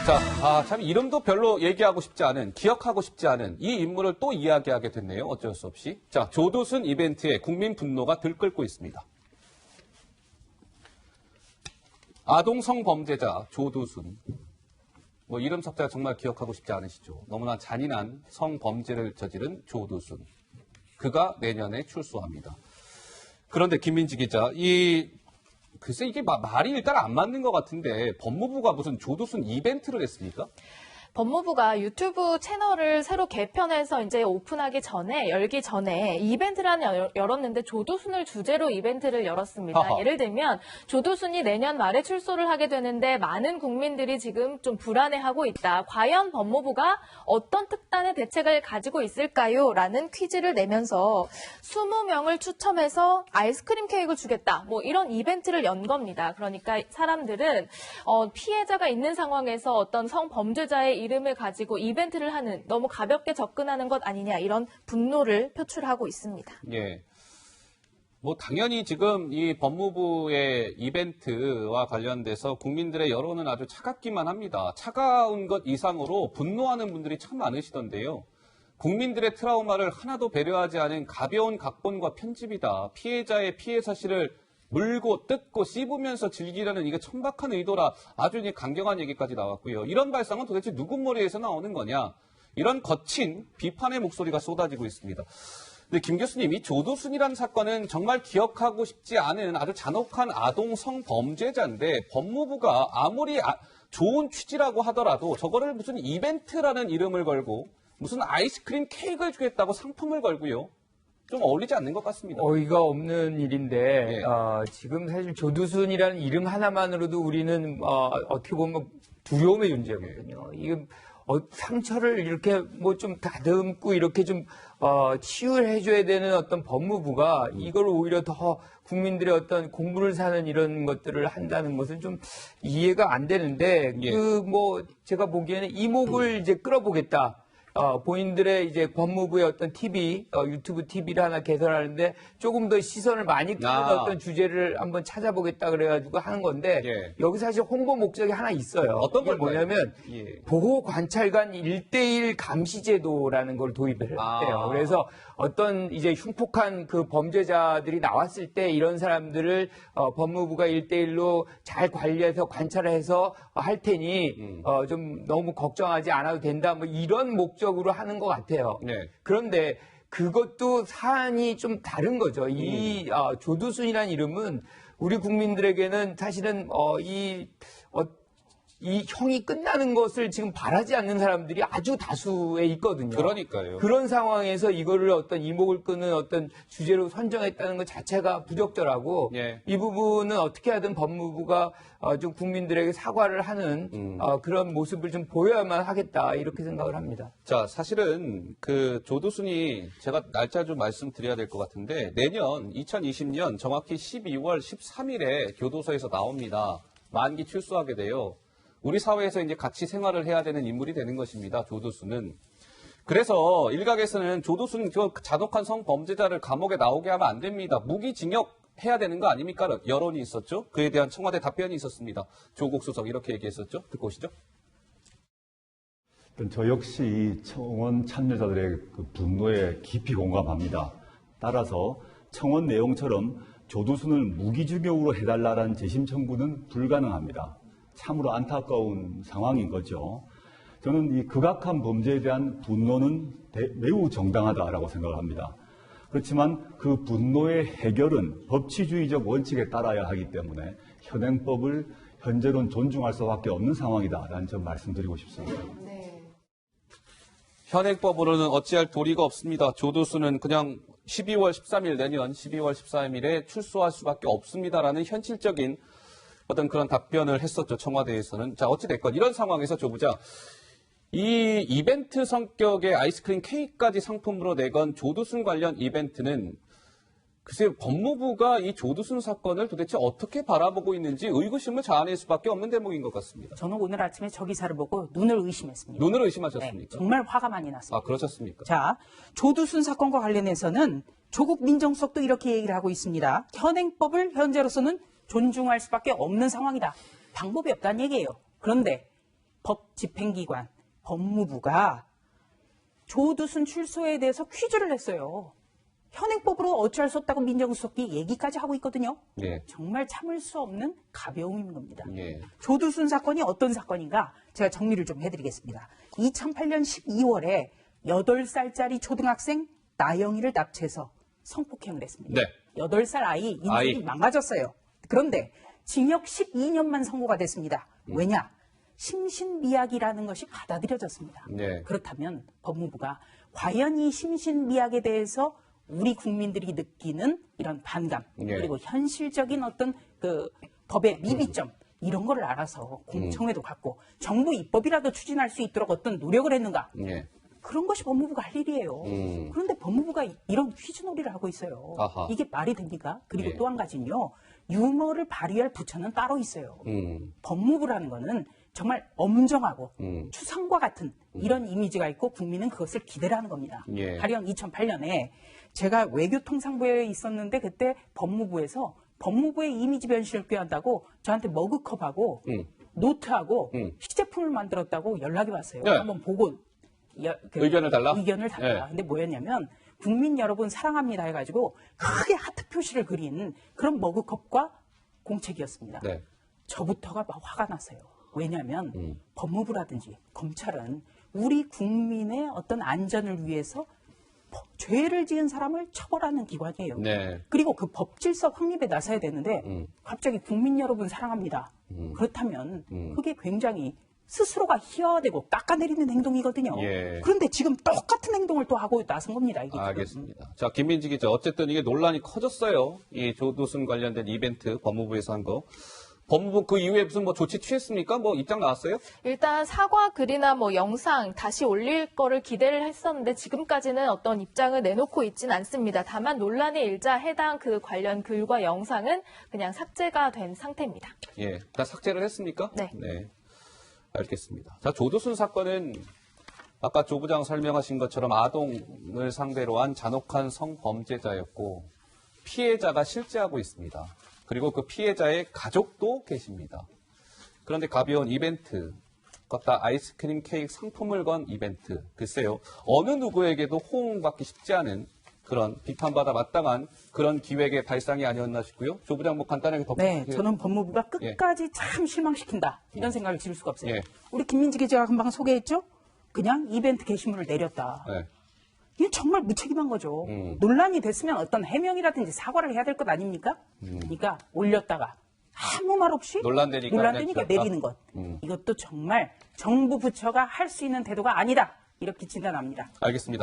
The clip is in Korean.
자, 참 이름도 별로 얘기하고 싶지 않은, 기억하고 싶지 않은 이 인물을 또 이야기하게 됐네요. 어쩔 수 없이. 자, 조두순 이벤트에 국민 분노가 들끓고 있습니다. 아동 성범죄자 조두순. 뭐 이름 삭제가 정말 기억하고 싶지 않으시죠. 너무나 잔인한 성범죄를 저지른 조두순. 그가 내년에 출소합니다. 그런데 김민지 기자, 글쎄 이게 말이 일단 안 맞는 것 같은데 법무부가 무슨 조두순 이벤트를 했습니까? 법무부가 유튜브 채널을 새로 개편해서 이제 열기 전에 이벤트를 하나 열었는데 조두순을 주제로 이벤트를 열었습니다. 아하. 예를 들면 조두순이 내년 말에 출소를 하게 되는데 많은 국민들이 지금 좀 불안해하고 있다. 과연 법무부가 어떤 특단의 대책을 가지고 있을까요? 라는 퀴즈를 내면서 20명을 추첨해서 아이스크림 케이크를 주겠다. 뭐 이런 이벤트를 연 겁니다. 그러니까 사람들은 피해자가 있는 상황에서 어떤 성범죄자의 이름을 가지고 이벤트를 하는, 너무 가볍게 접근하는 것 아니냐, 이런 분노를 표출하고 있습니다. 예. 뭐 당연히 지금 이 법무부의 이벤트와 관련돼서 국민들의 여론은 아주 차갑기만 합니다. 차가운 것 이상으로 분노하는 분들이 참 많으시던데요. 국민들의 트라우마를 하나도 배려하지 않은 가벼운 각본과 편집이다. 피해자의 피해 사실을 물고 뜯고 씹으면서 즐기려는 이게 천박한 의도라, 아주 강경한 얘기까지 나왔고요. 이런 발상은 도대체 누구 머리에서 나오는 거냐? 이런 거친 비판의 목소리가 쏟아지고 있습니다. 근데 김 교수님, 이 조두순이라는 사건은 정말 기억하고 싶지 않은 아주 잔혹한 아동 성범죄자인데 법무부가 아무리 좋은 취지라고 하더라도 저거를 무슨 이벤트라는 이름을 걸고 무슨 아이스크림 케이크를 주겠다고 상품을 걸고요. 좀 어울리지 않는 것 같습니다. 어이가 없는 일인데 예. 지금 사실 조두순이라는 이름 하나만으로도 우리는 어떻게 보면 두려움의 존재거든요. 이게 상처를 이렇게 뭐 좀 다듬고 이렇게 좀 치유를 해줘야 되는 어떤 법무부가 이걸 오히려 더 국민들의 어떤 공부를 사는 이런 것들을 한다는 것은 좀 이해가 안 되는데 예. 제가 보기에는 이목을 이제 끌어보겠다. 본인들의 이제 법무부의 어떤 TV, 유튜브 TV를 하나 개설하는데 조금 더 시선을 많이 끄는 어떤 주제를 한번 찾아보겠다 그래가지고 하는 건데 예. 여기 사실 홍보 목적이 하나 있어요. 어떤 이게 걸까요? 뭐냐면 보호관찰관 1:1 감시제도라는 걸 도입을 해요. 그래서 어떤 이제 흉폭한 그 범죄자들이 나왔을 때 이런 사람들을 법무부가 1:1로 잘 관리해서 관찰해서 할 테니 좀 너무 걱정하지 않아도 된다. 뭐 이런 목적으로 하는 것 같아요. 네. 그런데 그것도 사안이 좀 다른 거죠. 이 조두순이라는 이름은 우리 국민들에게는 사실은 이 형이 끝나는 것을 지금 바라지 않는 사람들이 아주 다수에 있거든요. 그러니까요. 그런 상황에서 이거를 어떤 이목을 끄는 어떤 주제로 선정했다는 것 자체가 부적절하고 예. 이 부분은 어떻게 하든 법무부가 좀 국민들에게 사과를 하는 그런 모습을 좀 보여야만 하겠다 이렇게 생각을 합니다. 자, 사실은 그 조두순이 제가 날짜 좀 말씀드려야 될 것 같은데 내년 2020년 정확히 12월 13일에 교도소에서 나옵니다. 만기 출소하게 돼요. 우리 사회에서 이제 같이 생활을 해야 되는 인물이 되는 것입니다. 조두순은. 그래서 일각에서는 조두순 저 잔혹한 성범죄자를 감옥에 나오게 하면 안 됩니다. 무기징역 해야 되는 거 아닙니까? 여론이 있었죠. 그에 대한 청와대 답변이 있었습니다. 조국 수석 이렇게 얘기했었죠. 듣고 오시죠. 저 역시 이 청원 참여자들의 그 분노에 깊이 공감합니다. 따라서 청원 내용처럼 조두순을 무기징역으로 해달라는 재심 청구는 불가능합니다. 참으로 안타까운 상황인 거죠. 저는 이 극악한 범죄에 대한 분노는 매우 정당하다라고 생각을 합니다. 그렇지만 그 분노의 해결은 법치주의적 원칙에 따라야 하기 때문에 현행법을 현재로는 존중할 수밖에 없는 상황이다라는 점 말씀드리고 싶습니다. 네. 현행법으로는 어찌할 도리가 없습니다. 조두순은 그냥 12월 13일 내년 12월 13일에 출소할 수밖에 없습니다라는 현실적인 어떤 그런 답변을 했었죠. 청와대에서는. 자, 어찌됐건 이런 상황에서 조부장, 이 이벤트 성격의 아이스크림 케이크까지 상품으로 내건 조두순 관련 이벤트는 글쎄요, 법무부가 이 조두순 사건을 도대체 어떻게 바라보고 있는지 의구심을 자아낼 수밖에 없는 대목인 것 같습니다. 저는 오늘 아침에 저 기사를 보고 눈을 의심했습니다. 눈을 의심하셨습니까? 네, 정말 화가 많이 났습니다. 아, 그러셨습니까? 자, 조두순 사건과 관련해서는 조국 민정수석도 이렇게 얘기를 하고 있습니다. 현행법을 현재로서는 존중할 수밖에 없는 상황이다. 방법이 없다는 얘기예요. 그런데 법 집행기관 법무부가 조두순 출소에 대해서 퀴즈를 냈어요. 현행법으로 어찌할 수 없다고 민정수석이 얘기까지 하고 있거든요. 예. 정말 참을 수 없는 가벼움인 겁니다. 예. 조두순 사건이 어떤 사건인가 제가 정리를 좀 해드리겠습니다. 2008년 12월에 8살짜리 초등학생 나영이를 납치해서 성폭행을 했습니다. 네. 8살 아이 인생이 아이. 망가졌어요. 그런데 징역 12년만 선고가 됐습니다. 왜냐? 심신미약이라는 것이 받아들여졌습니다. 네. 그렇다면 법무부가 과연 이 심신미약에 대해서 우리 국민들이 느끼는 이런 반감 예. 그리고 현실적인 어떤 그 법의 미비점 이런 거를 알아서 공청회도 갖고 정부 입법이라도 추진할 수 있도록 어떤 노력을 했는가? 예. 그런 것이 법무부가 할 일이에요. 그런데 법무부가 이런 퀴즈놀이를 하고 있어요. 아하. 이게 말이 됩니까? 그리고 예. 또 한 가지는요. 유머를 발휘할 부처는 따로 있어요. 법무부라는 거는 정말 엄정하고 추상과 같은 이런 이미지가 있고 국민은 그것을 기대를 하는 겁니다. 예. 가령 2008년에 제가 외교통상부에 있었는데 그때 법무부에서 법무부의 이미지 변신을 꾀한다고 저한테 머그컵하고 노트하고 시제품을 만들었다고 연락이 왔어요. 네. 한번 보고 의견을 달라? 의견을 달라. 네. 근데 뭐였냐면 국민 여러분 사랑합니다 해가지고 크게 하트 표시를 그린 그런 머그컵과 공책이었습니다. 네. 저부터가 막 화가 났어요. 왜냐하면 법무부라든지 검찰은 우리 국민의 어떤 안전을 위해서 죄를 지은 사람을 처벌하는 기관이에요. 네. 그리고 그 법질서 확립에 나서야 되는데 갑자기 국민 여러분 사랑합니다. 그렇다면 그게 굉장히 스스로가 희화화되고 깎아내리는 행동이거든요. 예. 그런데 지금 똑같은 행동을 또 하고 나선 겁니다. 이게 지금. 알겠습니다. 자, 김민지 기자. 어쨌든 이게 논란이 커졌어요. 이 조두순 관련된 이벤트 법무부에서 한 거. 법무부 그 이후에 무슨 뭐 조치 취했습니까? 뭐 입장 나왔어요? 일단 사과 글이나 뭐 영상 다시 올릴 거를 기대를 했었는데 지금까지는 어떤 입장을 내놓고 있진 않습니다. 다만 논란이 일자 해당 그 관련 글과 영상은 그냥 삭제가 된 상태입니다. 예. 다 삭제를 했습니까? 네. 네. 알겠습니다. 자, 조두순 사건은 아까 조 부장 설명하신 것처럼 아동을 상대로 한 잔혹한 성범죄자였고 피해자가 실제하고 있습니다. 그리고 그 피해자의 가족도 계십니다. 그런데 가벼운 이벤트, 걷다 아이스크림 케이크 상품을 건 이벤트. 글쎄요, 어느 누구에게도 호응받기 쉽지 않은 그런 비판받아 마땅한 그런 기획의 발상이 아니었나 싶고요. 조 부장 뭐 간단하게 네, 저는 법무부가 끝까지 참 실망시킨다. 이런 생각을 지을 수가 없어요. 예. 우리 김민지 기자가 금방 소개했죠? 그냥 이벤트 게시물을 내렸다. 네. 이게 정말 무책임한 거죠. 논란이 됐으면 어떤 해명이라든지 사과를 해야 될 것 아닙니까? 그러니까 올렸다가 아무 말 없이 논란되니까 논란되니까 내리는 것. 이것도 정말 정부 부처가 할 수 있는 태도가 아니다. 이렇게 진단합니다. 알겠습니다.